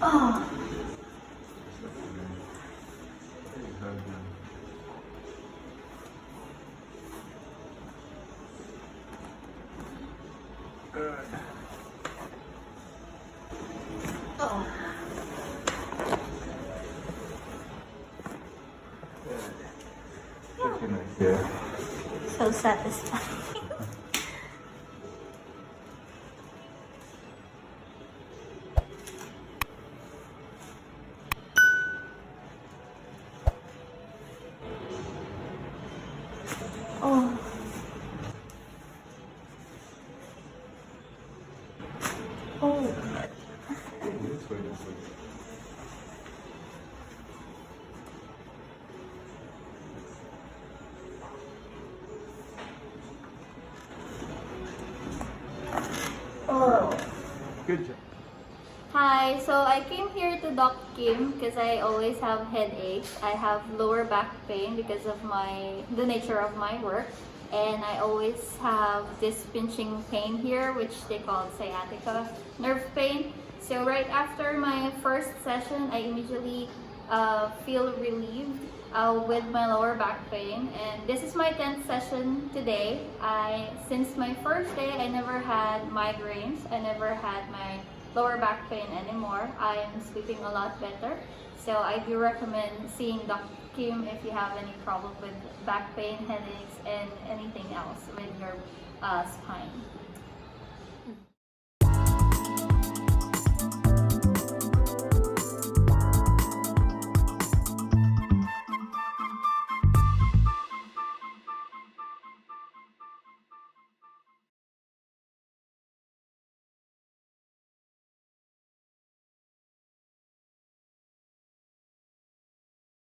Oh. Oh. Yeah. So satisfying. Oh. Oh. Oh. Good job. Hi, so I came here to Doc Kim because I always have headaches. I have lower back pain because of the nature of my work, and I always have this pinching pain here, which they call sciatica nerve pain. So right after my first session, I immediately feel relieved with my lower back pain, and this is my 10th session today. Since my first day, I never had migraines. I never had my lower back pain anymore. I am sleeping a lot better. So I do recommend seeing Dr. Kim if you have any problem with back pain, headaches, and anything else with your spine.